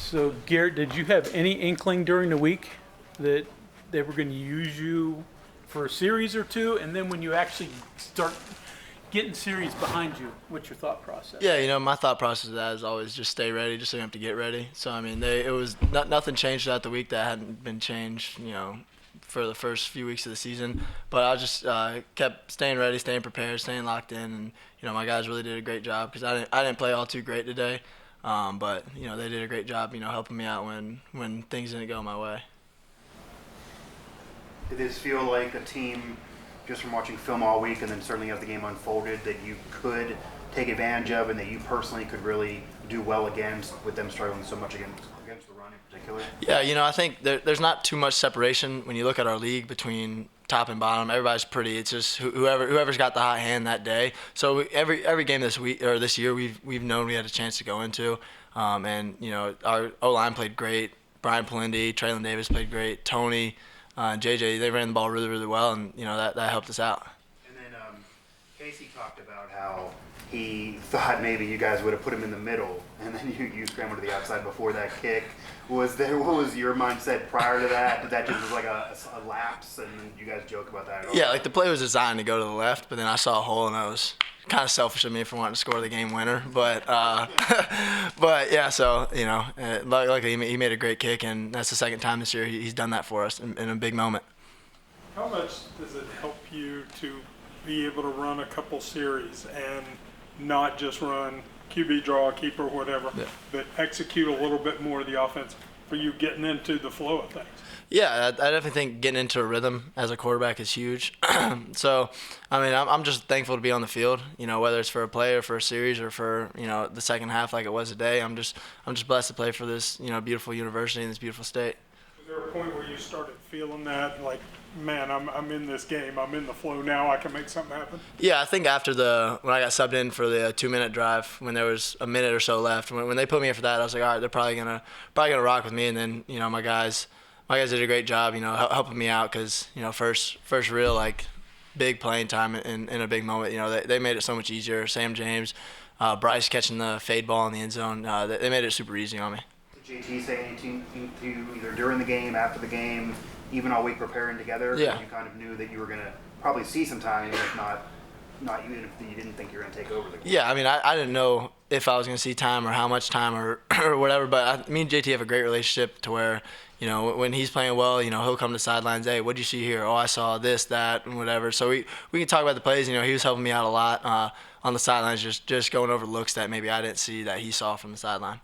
So, Garrett, did you have any inkling during the week that they were going to use you for a series or two? And then when you actually start getting series behind you, what's your thought process? Yeah, my thought process of that is always just stay ready, just so you have to get ready. So, I mean, it was nothing changed throughout the week that hadn't been changed, for the first few weeks of the season. But I just kept staying ready, staying prepared, staying locked in. And, my guys really did a great job because I didn't play all too great today. But, they did a great job, helping me out when things didn't go my way. Did this feel like a team, just from watching film all week and then certainly as the game unfolded, that you could take advantage of and that you personally could really do well against, with them struggling so much against the run in particular? Yeah, I think there's not too much separation when you look at our league between top and bottom. Everybody's pretty. It's just whoever's got the hot hand that day. So every game this week or this year, we've known we had a chance to go into, and our O-line played great. Brian Palindi, Traylon Davis played great. Tony, JJ, they ran the ball really, really well, and that helped us out. And then Casey talked about how he thought maybe you guys would have put him in the middle, and then you scrambled to the outside before that kick. What was your mindset prior to that? Did that just was like a lapse, and you guys joke about that at all? Yeah, like the play was designed to go to the left, but then I saw a hole, and I was kind of selfish of me for wanting to score the game winner. But but yeah, so luckily he made a great kick, and that's the second time this year he's done that for us in a big moment. How much does it help you to be able to run a couple series and not just run QB draw, keeper, whatever, but execute a little bit more of the offense for you getting into the flow of things? Yeah, I definitely think getting into a rhythm as a quarterback is huge. So, I mean, I'm just thankful to be on the field. Whether it's for a play or for a series or for the second half like it was today. I'm just blessed to play for this beautiful university in this beautiful state. Was there a point where you started feeling that, like, man, I'm in this game, I'm in the flow now, I can make something happen? Yeah, I think after when I got subbed in for the 2-minute drive, when there was a minute or so left, when they put me in for that, I was like, all right, they're probably gonna rock with me. And then my guys did a great job, helping me out because first real like big playing time in a big moment. They made it so much easier. Sam James, Bryce catching the fade ball in the end zone, they made it super easy on me. Did JT say anything to you either during the game, after the game, even all week preparing together? Yeah. You kind of knew that you were going to probably see some time, even if not even if you didn't think you were going to take over the game. Yeah, I mean, I didn't know if I was going to see time or how much time or whatever, but me and JT have a great relationship to where, when he's playing well, he'll come to the sidelines, hey, what'd you see here? Oh, I saw this, that, and whatever. So we can talk about the plays. He was helping me out a lot on the sidelines, just going over looks that maybe I didn't see that he saw from the sideline.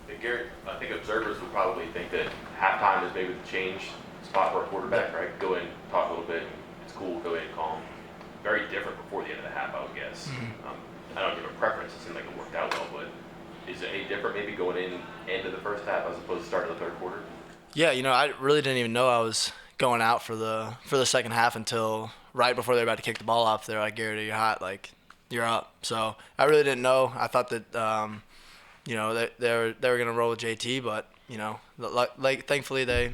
Hey, Garrett, I think observers would probably think that halftime is maybe the change spot for a quarterback, right? Go in, talk a little bit, it's cool, go in, calm. Very different before the end of the half, I would guess. Mm-hmm. I don't give a preference, it seemed like it worked out well, but is it any different maybe going into the first half as opposed to starting the third quarter? Yeah, I really didn't even know I was going out for the second half until right before they were about to kick the ball off. They're like, Garrett, you're hot, like, you're up. So I really didn't know. I thought that, they were going to roll with JT, but, like thankfully they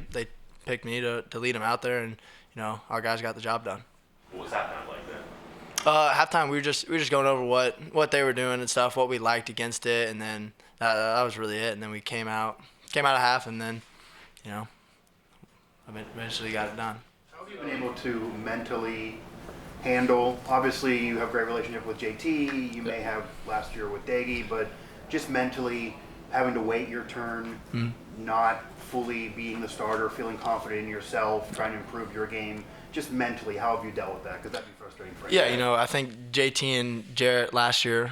picked me to lead them out there, and, our guys got the job done. What was halftime like then? Halftime, we were just going over what they were doing and stuff, what we liked against it, and then that was really it. And then we came out of half, and then, eventually got it done. How have you been able to mentally handle? Obviously, you have a great relationship with JT. You may have last year with Daggy, but just mentally having to wait your turn, not fully being the starter, feeling confident in yourself, trying to improve your game. Just mentally, how have you dealt with that? Because that'd be frustrating for you. Yeah, I think JT and Jarrett last year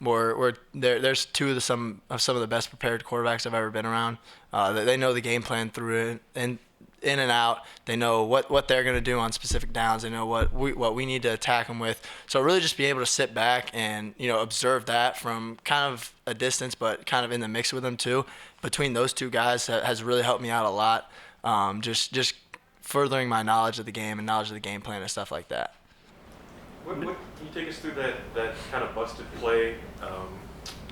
were there's two of some of the best prepared quarterbacks I've ever been around. They know the game plan through it and in and out. They know what they're going to do on specific downs. They know what we need to attack them with. So really just be able to sit back and observe that from kind of a distance, but kind of in the mix with them too. Between those two guys has really helped me out a lot. Just furthering my knowledge of the game and knowledge of the game plan and stuff like that. What can you take us through that kind of busted play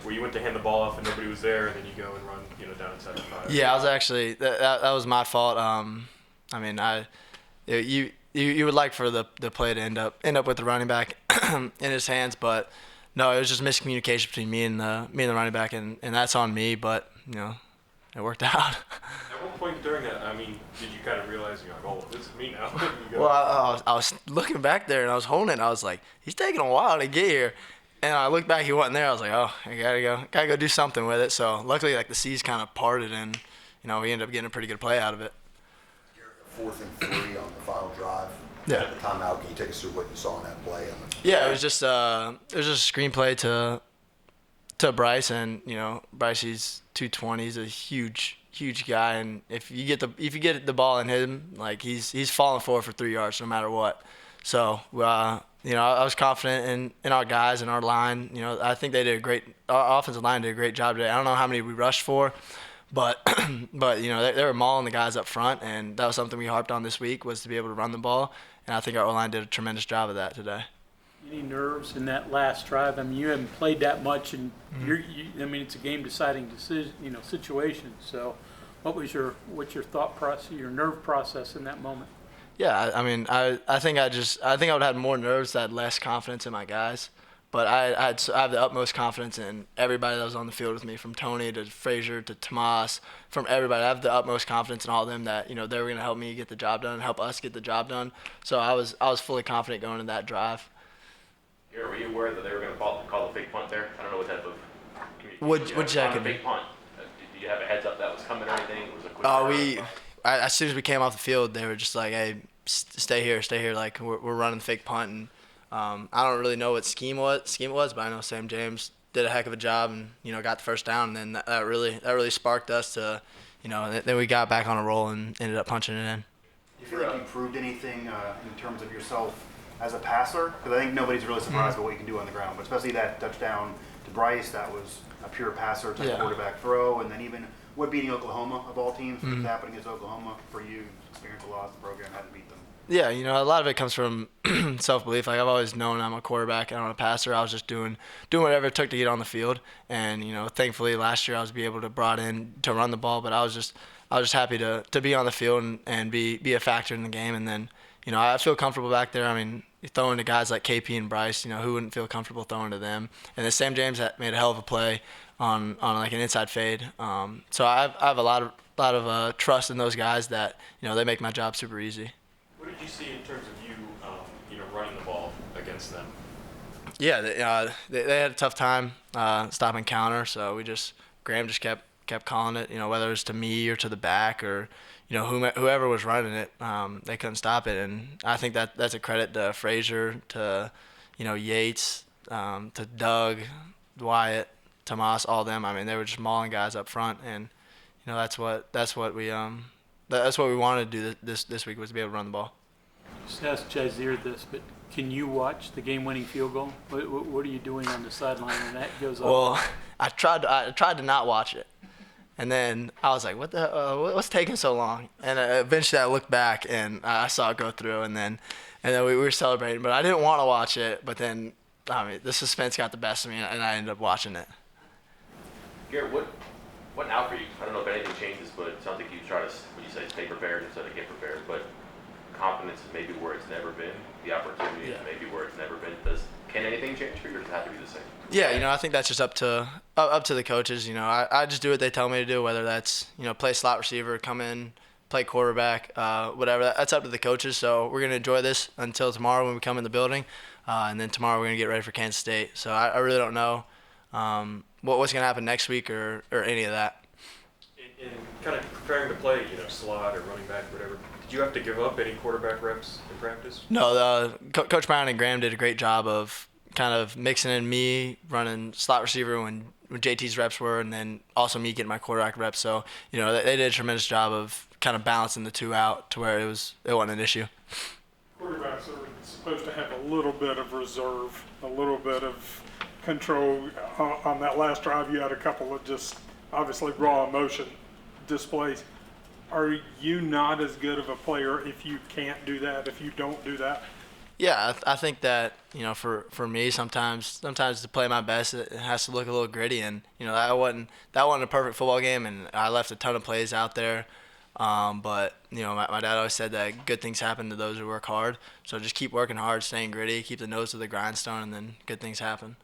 where you went to hand the ball off and nobody was there, and then you go and run down inside the 5? Yeah, I was actually that was my fault. You would like for the play to end up with the running back in his hands, but no, it was just miscommunication between me and the running back, and that's on me. But it worked out. At what point during that, I mean, did you kind of realize, you're like, oh, this is me now? You go, Well, I was looking back there and I was holding it. And I was like, he's taking a while to get here. And I looked back, he wasn't there. I was like, oh, I gotta go do something with it. So luckily, like the seas kind of parted, and we ended up getting a pretty good play out of it. 4th and 3 on the final drive. Yeah. At the timeout, can you take us through what you saw in that play? Yeah, it was just a screenplay to Bryce, and Bryce, he's 220. He's a huge guy, and if you get the ball in him, like he's falling forward for 3 yards no matter what. So I was confident in our guys and our line. I think our offensive line did a great job today. I don't know how many we rushed for, but they were mauling the guys up front, and that was something we harped on this week, was to be able to run the ball, and I think our O-line did a tremendous job of that today. Any nerves in that last drive? I mean, you haven't played that much, and it's a game-deciding decision, situation. So, what's your thought process, your nerve process in that moment? Yeah, I think I would have had more nerves, I had less confidence in my guys, but I have the utmost confidence in everybody that was on the field with me, from Tony to Frazier to Tomas, from everybody. I have the utmost confidence in all of them that they were going to help me get the job done, help us get the job done. So I was fully confident going into that drive. Were you aware that they were going to call the fake punt there? I don't know what type of What'd you say? Fake punt. Did you have a heads up that was coming or anything? Was it quick? As soon as we came off the field, they were just like, "Hey, stay here. Like we're running the fake punt." And I don't really know what scheme it was, but I know Sam James did a heck of a job and got the first down. And then that really sparked us to, then we got back on a roll and ended up punching it in. Do you feel like you proved anything in terms of yourself as a passer? Because I think nobody's really surprised by what you can do on the ground, but especially that touchdown to Bryce, that was a pure passer type quarterback throw, and then even beating Oklahoma of all teams, what's happening against Oklahoma for you, experience a loss, the program had to beat them. Yeah, a lot of it comes from self-belief. Like I've always known I'm a quarterback and I'm a passer. I was just doing whatever it took to get on the field, and thankfully last year I was able to brought in to run the ball, but I was just happy to be on the field and be a factor in the game. And then I feel comfortable back there. I mean, throwing to guys like KP and Bryce, who wouldn't feel comfortable throwing to them? And then Sam James made a hell of a play on like an inside fade. So I have a lot of trust in those guys that they make my job super easy. What did you see in terms of you, running the ball against them? Yeah, they had a tough time stopping counter. So Graham just kept calling it. Whether it was to me or to the back or whoever was running it, they couldn't stop it. And I think that's a credit to Frazier, to Yates, to Doug, Wyatt, Tomas, all them. I mean, they were just mauling guys up front, and that's what we wanted to do this week, was to be able to run the ball. Just ask Jazeer this, but can you watch the game-winning field goal? What are you doing on the sideline when that goes off? Well, I tried to not watch it, and then I was like, what's taking so long? And eventually I looked back and I saw it go through, and then we were celebrating, but I didn't want to watch it. But then the suspense got the best of me, and I ended up watching it. Garrett, what now for you? I don't know if anything changes, but it sounds like you try to, what you say, stay prepared instead of get prepared. But confidence is maybe where it's never been. The opportunity is maybe where it's never been. Can anything change for you, or does it have to be the same? Yeah, I think that's just up to the coaches. I just do what they tell me to do, whether that's play slot receiver, come in, play quarterback, whatever. That's up to the coaches. So we're gonna enjoy this until tomorrow when we come in the building, and then tomorrow we're gonna get ready for Kansas State. So I really don't know what's gonna happen next week or any of that. In kind of preparing to play, slot or running back, whatever, did you have to give up any quarterback reps in practice? No, Coach Brown and Graham did a great job of kind of mixing in me running slot receiver when JT's reps were, and then also me getting my quarterback reps. So they did a tremendous job of kind of balancing the two out to where it wasn't an issue. Quarterbacks are supposed to have a little bit of reserve, a little bit of control. On that last drive, you had a couple of just obviously raw emotion displays. Are you not as good of a player if you can't do that, if you don't do that? Yeah, I think that for me sometimes to play my best, it has to look a little gritty, and that wasn't a perfect football game, and I left a ton of plays out there. But my dad always said that good things happen to those who work hard. So just keep working hard, staying gritty, keep the nose to the grindstone, and then good things happen.